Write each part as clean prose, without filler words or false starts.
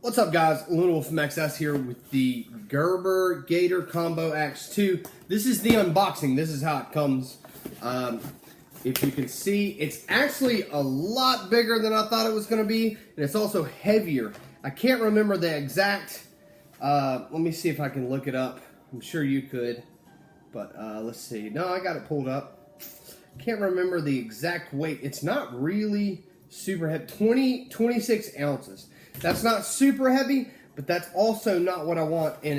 What's up, guys? Lone Wolf from XS here with the Gerber Gator Combo Axe 2. This is the unboxing. This is how it comes. If you can see, it's actually a lot bigger than I thought it was going to be, and it's also heavier. I can't remember the exact, let me see if I can look it up. I'm sure you could, but let's see. No, I got it pulled up. Can't remember the exact weight. It's not really super heavy. 26 ounces. That's not super heavy, but that's also not what I want in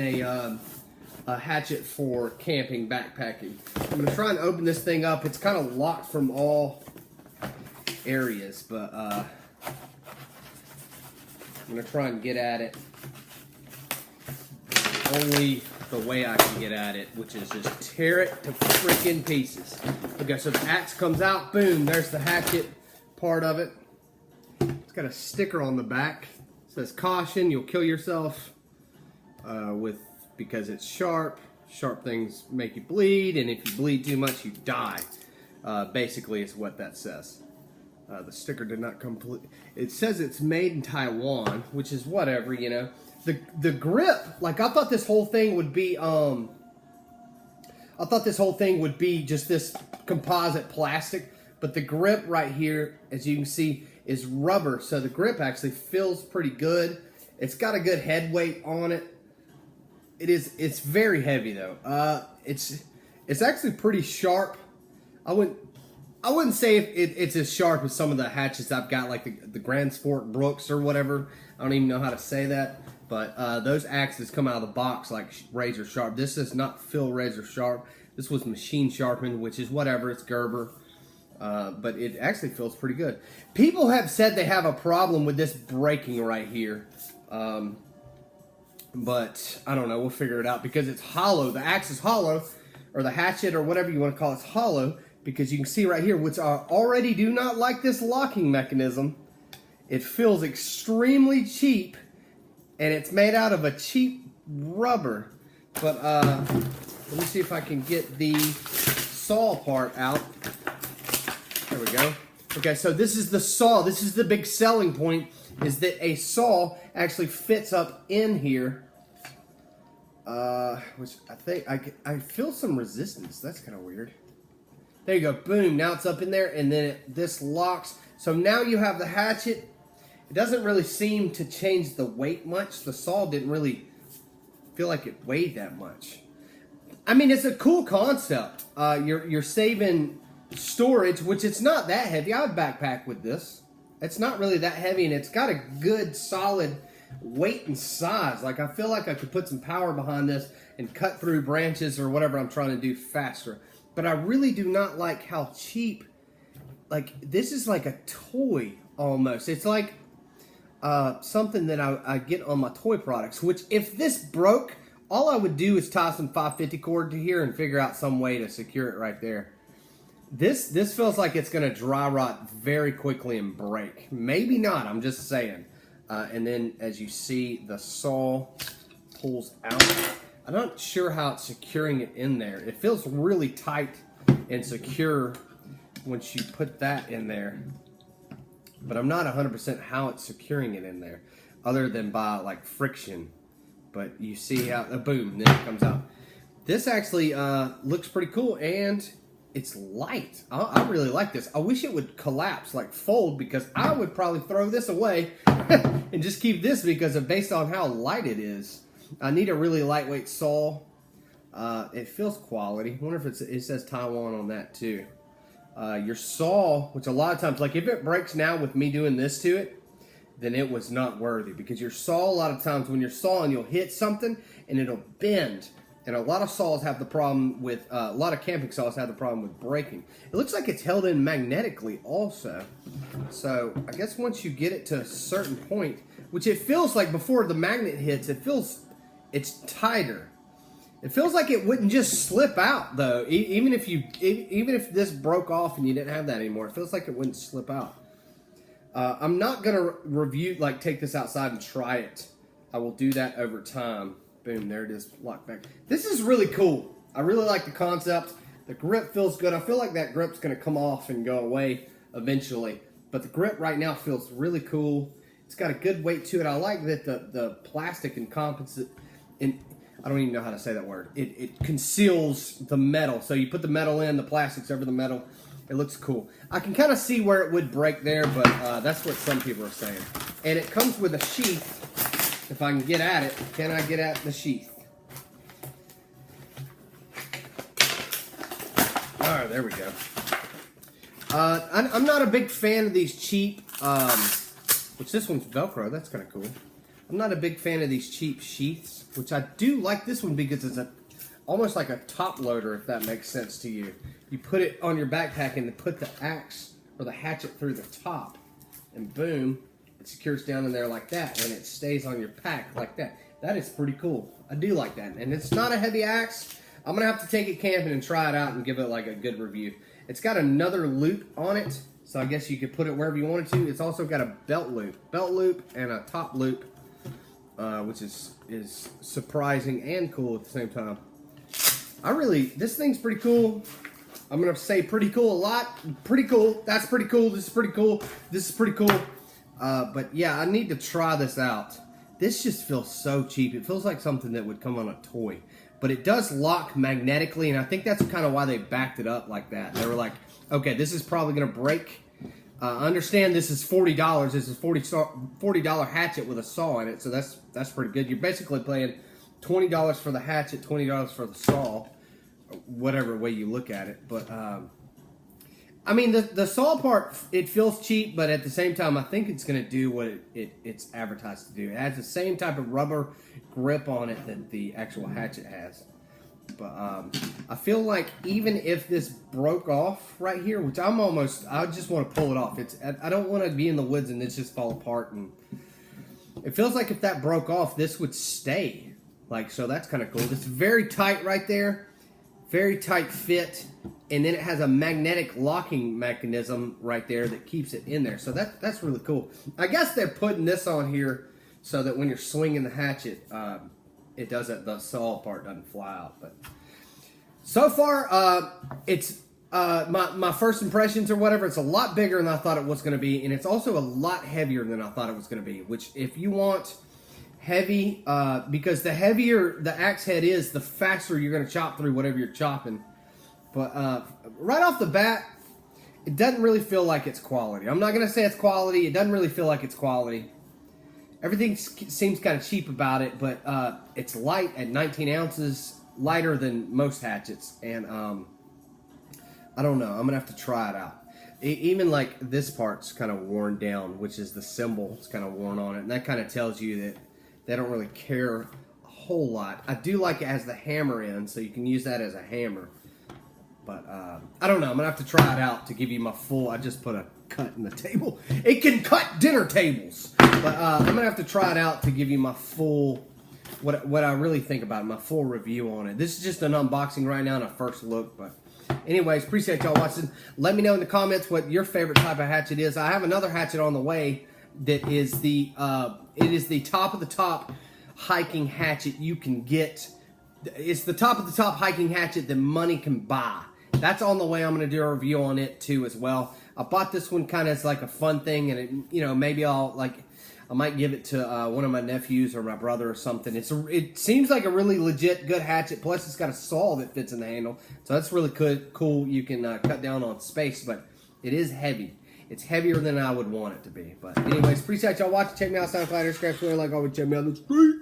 a hatchet for camping, backpacking. I'm going to try and open this thing up. It's kind of locked from all areas, but I'm going to try and get at it only the way I can get at it, which is just tear it to freaking pieces. Okay, so the axe comes out, boom, there's the hatchet part of it. It's got a sticker on the back. It says caution, you'll kill yourself because it's sharp. Sharp things make you bleed, and if you bleed too much, you die. Basically, is what that says. The sticker did not complete. It says it's made in Taiwan, which is whatever, you know. The grip, like I thought this whole thing would be just this composite plastic, but the grip right here, as you can see, is rubber, so the grip actually feels pretty good. It's got a good head weight on it. It's very heavy though. It's actually pretty sharp. I wouldn't say it's as sharp as some of the hatchets I've got, like the Grand Sport Brooks or whatever. I don't even know how to say that, but those axes come out of the box like razor sharp. This does not feel razor sharp. This was machine sharpened, which is whatever. It's Gerber. But it actually feels pretty good. People have said they have a problem with this breaking right here. But I don't know. We'll figure it out because it's hollow. The axe is hollow, or the hatchet, or whatever you want to call it, is hollow, because you can see right here, which I already do not like this locking mechanism. It feels extremely cheap, and it's made out of a cheap rubber. But let me see if I can get the saw part out. There we go. Okay, so this is the saw. This is the big selling point, is that a saw actually fits up in here. Which I think, I feel some resistance. That's kind of weird. There you go. Boom. Now it's up in there, and then this locks. So now you have the hatchet. It doesn't really seem to change the weight much. The saw didn't really feel like it weighed that much. I mean, it's a cool concept. You're saving storage, which it's not that heavy. I would backpack with this. It's not really that heavy, and it's got a good solid weight and size. Like, I feel like I could put some power behind this and cut through branches or whatever I'm trying to do faster. But I really do not like how cheap, like, this is like a toy almost. It's like something that I get on my toy products, which if this broke, all I would do is tie some 550 cord to here and figure out some way to secure it right there. This feels like it's going to dry rot very quickly and break. Maybe not, I'm just saying. And then, as you see, the saw pulls out. I'm not sure how it's securing it in there. It feels really tight and secure once you put that in there. But I'm not 100% how it's securing it in there, other than by, like, friction. But you see how, boom, then it comes out. This actually looks pretty cool, and it's light. I really like this. I wish it would collapse, like fold, because I would probably throw this away and just keep this because of based on how light it is. I need a really lightweight saw. It feels quality. I wonder if it says Taiwan on that too. Your saw, which a lot of times, like if it breaks now with me doing this to it, then it was not worthy, because your saw, a lot of times when you're sawing, you'll hit something and it'll bend. And a lot of saws have the problem with, a lot of camping saws have the problem with breaking. It looks like it's held in magnetically also. So I guess once you get it to a certain point, which it feels like before the magnet hits, it's tighter. It feels like it wouldn't just slip out though. Even if this broke off and you didn't have that anymore, it feels like it wouldn't slip out. I'm not gonna take this outside and try it. I will do that over time. Boom, there it is, locked back. This is really cool. I really like the concept. The grip feels good. I feel like that grip's gonna come off and go away eventually. But the grip right now feels really cool. It's got a good weight to it. I like that the plastic encompasses, and I don't even know how to say that word. It conceals the metal. So you put the metal in, the plastic's over the metal. It looks cool. I can kind of see where it would break there, but that's what some people are saying. And it comes with a sheath. If I can get at it, can I get at the sheath? All right, there we go. I'm not a big fan of these cheap, which this one's Velcro. That's kind of cool. I'm not a big fan of these cheap sheaths, which I do like this one because it's almost like a top loader, if that makes sense to you. You put it on your backpack and put the axe or the hatchet through the top, and boom, it secures down in there like that, and it stays on your pack like that. That is pretty cool. I do like that. And it's not a heavy axe. I'm going to have to take it camping and try it out and give it like a good review. It's got another loop on it, so I guess you could put it wherever you wanted to. It's also got a belt loop and a top loop, which is surprising and cool at the same time. This thing's pretty cool. I'm going to say pretty cool a lot. Pretty cool. That's pretty cool. This is pretty cool. This is pretty cool. But yeah, I need to try this out. This just feels so cheap. It feels like something that would come on a toy. But it does lock magnetically, and I think that's kind of why they backed it up like that. They were like, okay, this is probably going to break. Understand this is $40. This is $40 hatchet with a saw in it, so that's pretty good. You're basically paying $20 for the hatchet, $20 for the saw, whatever way you look at it. But I mean, the saw part, it feels cheap, but at the same time, I think it's going to do what it's advertised to do. It has the same type of rubber grip on it that the actual hatchet has. But I feel like even if this broke off right here, which I just want to pull it off. I don't want to be in the woods and this just fall apart. And it feels like if that broke off, this would stay. Like, so that's kind of cool. It's very tight right there. Very tight fit, and then it has a magnetic locking mechanism right there that keeps it in there. So that's really cool. I guess they're putting this on here so that when you're swinging the hatchet, it doesn't, the saw part doesn't fly out. But so far, it's my first impressions or whatever. It's a lot bigger than I thought it was going to be, and it's also a lot heavier than I thought it was going to be. Which, if you want heavy, because the heavier the axe head is, the faster you're going to chop through whatever you're chopping. But right off the bat, it doesn't really feel like it's quality. I'm not going to say it's quality. It doesn't really feel like it's quality. Everything seems kind of cheap about it, but it's light at 19 ounces, lighter than most hatchets. And I don't know. I'm going to have to try it out. Even like this part's kind of worn down, which is the symbol. It's kind of worn on it. And that kind of tells you that they don't really care a whole lot. I do like it has the hammer in, so you can use that as a hammer. But I don't know. I'm going to have to try it out to give you my full... I just put a cut in the table. It can cut dinner tables. But I'm going to have to try it out to give you my full... What I really think about it, my full review on it. This is just an unboxing right now and a first look. But anyways, appreciate y'all watching. Let me know in the comments what your favorite type of hatchet is. I have another hatchet on the way that is the... it is the top of the top hiking hatchet you can get. It's the top of the top hiking hatchet that money can buy. That's on the way. I'm going to do a review on it too as well. I bought this one kind of as like a fun thing, and maybe I might give it to one of my nephews or my brother or something. It seems like a really legit good hatchet. Plus, it's got a saw that fits in the handle, so that's really cool. You can cut down on space, but it is heavy. It's heavier than I would want it to be. But anyways, appreciate y'all watching. Check me out, SoundCloud, Instagram, Twitter, like always. Check me out on the streets.